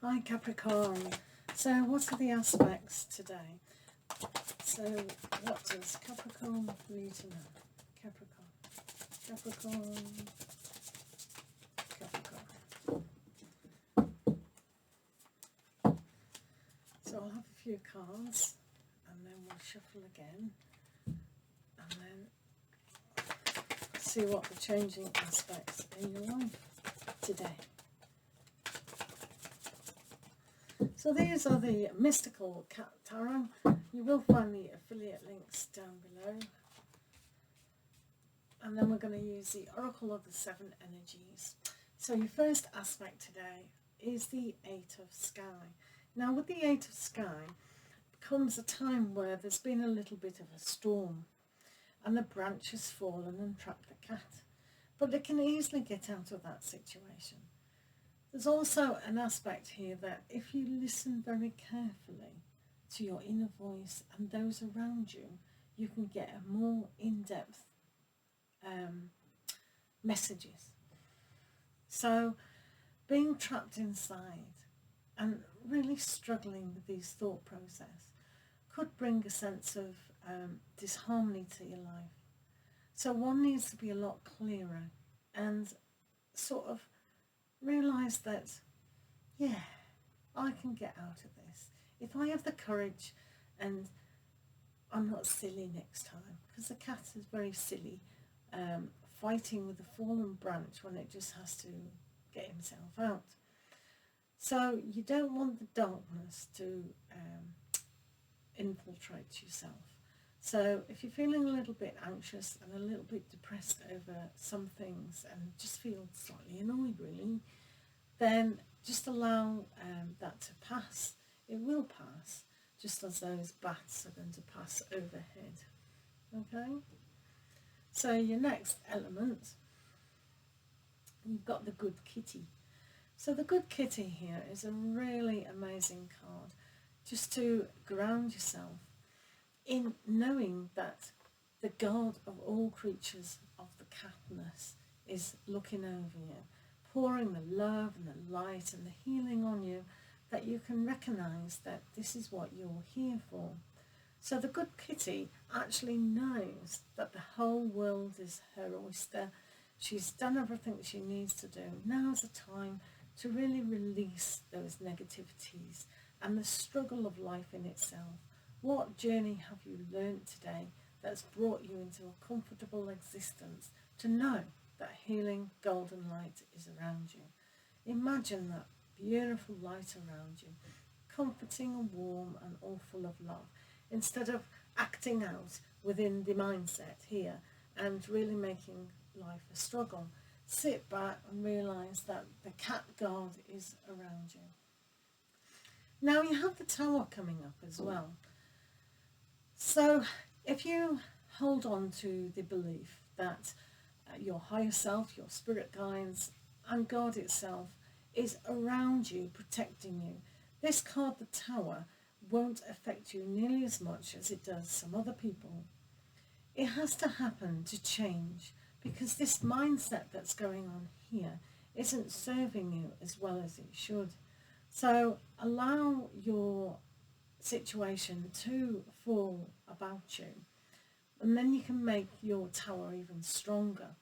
Hi Capricorn. So what are the aspects today? So what does Capricorn need to know? Capricorn. So I'll have a few cards and then we'll shuffle again and then see what the changing aspects in your life today. So these are the mystical cat tarot. You will find the affiliate links down below. And then we're going to use the Oracle of the Seven Energies. So your first aspect today is the Eight of Sky. Now with the Eight of Sky comes a time where there's been a little bit of a storm and the branch has fallen and trapped the cat. But they can easily get out of that situation. There's also an aspect here that if you listen very carefully to your inner voice and those around you, you can get a more in-depth messages. So being trapped inside and really struggling with these thought process could bring a sense of disharmony to your life. So one needs to be a lot clearer and sort of realise that, yeah, I can get out of this. If I have the courage and I'm not silly next time, because the cat is very silly, fighting with a fallen branch when it just has to get himself out. So you don't want the darkness to infiltrate yourself. So if you're feeling a little bit anxious and a little bit depressed over some things and just feel slightly annoyed really, then just allow that to pass. It will pass, just as those bats are going to pass overhead. Okay? So your next element, you've got the Good Kitty. So the Good Kitty here is a really amazing card, just to ground yourself in knowing that the God of all creatures of the catness is looking over you, pouring the love and the light and the healing on you, that you can recognise that this is what you're here for. So the Good Kitty actually knows that the whole world is her oyster. She's done everything she needs to do. Now's the time to really release those negativities and the struggle of life in itself. What journey have you learned today that's brought you into a comfortable existence to know that healing golden light is around you? Imagine that beautiful light around you, comforting and warm and all full of love, instead of acting out within the mindset here and really making life a struggle. Sit back and realise that the cat guard is around you. Now you have the Tower coming up as well. So if you hold on to the belief that your higher self, your spirit guides and God itself is around you, protecting you, this card, the Tower, won't affect you nearly as much as it does some other people. It has to happen to change, because this mindset that's going on here isn't serving you as well as it should. So allow your situation to fall about you, and then you can make your tower even stronger.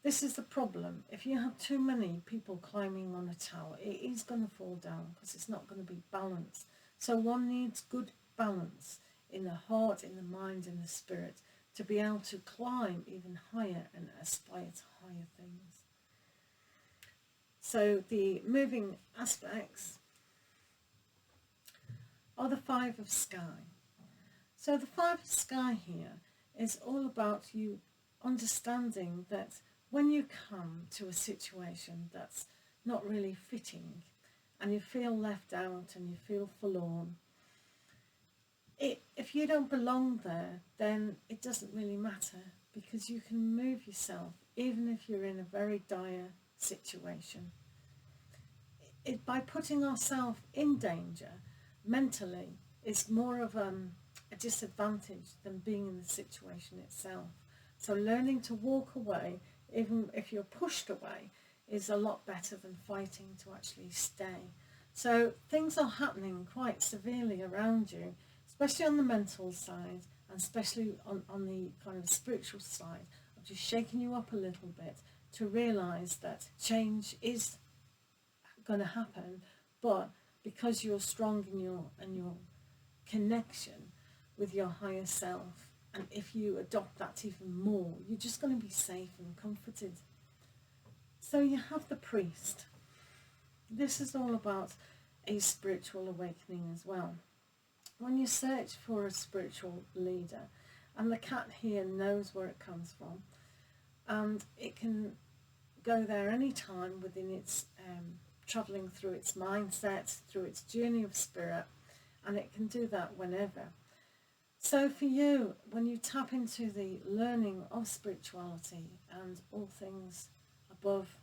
This is the problem. If you have too many people climbing on a tower, it is going to fall down because it's not going to be balanced. So one needs good balance in the heart, in the mind, in the spirit, to be able to climb even higher and aspire to higher things. So the moving aspects are the Five of Sky. So the Five of Sky here is all about you understanding that when you come to a situation that's not really fitting and you feel left out and you feel forlorn, if you don't belong there, then it doesn't really matter, because you can move yourself even if you're in a very dire situation. By putting ourselves in danger mentally is more of a disadvantage than being in the situation itself. So learning to walk away, even if you're pushed away, is a lot better than fighting to actually stay. So things are happening quite severely around you, especially on the mental side, and especially on the kind of spiritual side, of just shaking you up a little bit to realise that change is going to happen, but because you're strong in your connection with your higher self, and if you adopt that even more, you're just going to be safe and comforted. So you have the priest. This is all about a spiritual awakening as well. When you search for a spiritual leader, and the cat here knows where it comes from, and it can go there any time within its travelling through its mindset, through its journey of spirit, and it can do that whenever. So for you, when you tap into the learning of spirituality and all things above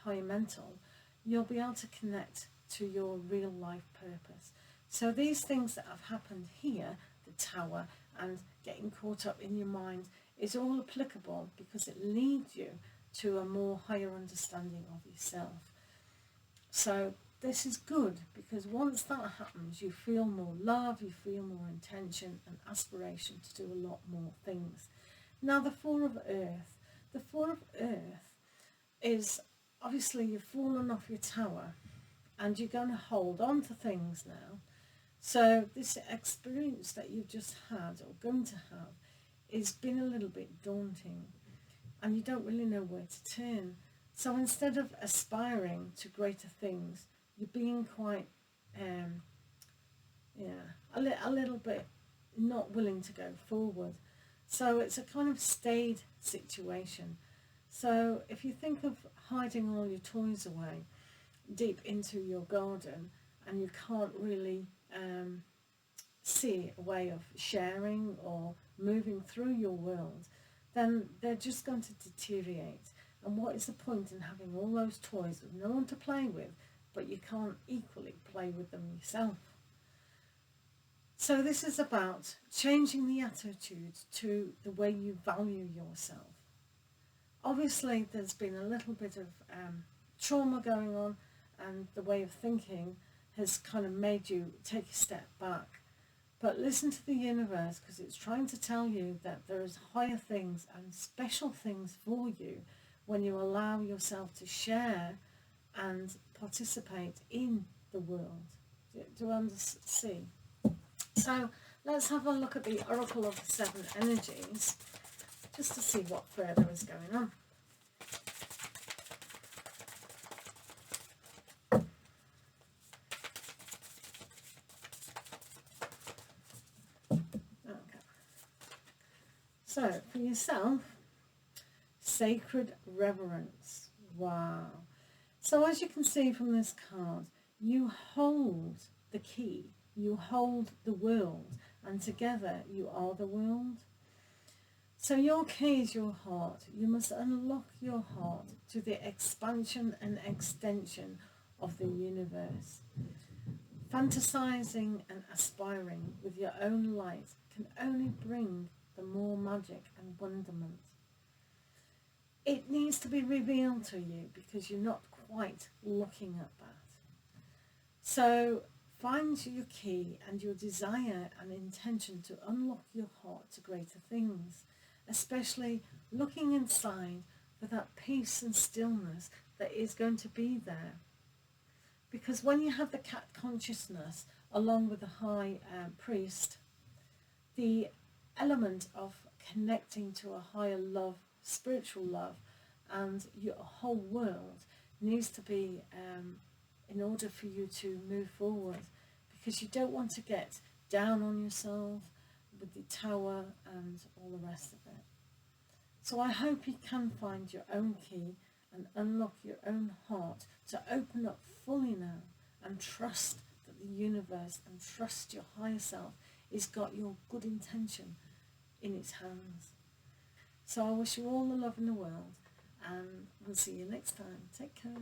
higher mental, you'll be able to connect to your real life purpose. So these things that have happened here, the tower and getting caught up in your mind, is all applicable because it leads you to a more higher understanding of yourself. So this is good, because once that happens, you feel more love, you feel more intention and aspiration to do a lot more things. Now the Four of Earth. The Four of Earth is, obviously you've fallen off your tower and you're going to hold on to things now. So this experience that you've just had or going to have is been a little bit daunting, and you don't really know where to turn. So instead of aspiring to greater things, you're being quite, a little bit not willing to go forward. So it's a kind of stayed situation. So if you think of hiding all your toys away deep into your garden, and you can't really see a way of sharing or moving through your world, then they're just going to deteriorate. And what is the point in having all those toys with no one to play with, but you can't equally play with them yourself? So this is about changing the attitude to the way you value yourself. Obviously there's been a little bit of trauma going on, and the way of thinking has kind of made you take a step back. But listen to the universe, because it's trying to tell you that there is higher things and special things for you when you allow yourself to share and participate in the world. Do you see? So let's have a look at the Oracle of the Seven Energies, just to see what further is going on. So, for yourself, sacred reverence. Wow. So as you can see from this card, you hold the key, you hold the world, and together you are the world. So your key is your heart. You must unlock your heart to the expansion and extension of the universe. Fantasizing and aspiring with your own light can only bring the more magic and wonderment. It needs to be revealed to you because you're not quite looking at that. So find your key and your desire and intention to unlock your heart to greater things, especially looking inside for that peace and stillness that is going to be there. Because when you have the cat consciousness along with the high priest, the element of connecting to a higher love, spiritual love, and your whole world needs to be in order for you to move forward, because you don't want to get down on yourself with the tower and all the rest of it. So I hope you can find your own key and unlock your own heart to open up fully now and trust that the universe and trust your higher self has got your good intention in its hands. So I wish you all the love in the world, and we'll see you next time. Take care.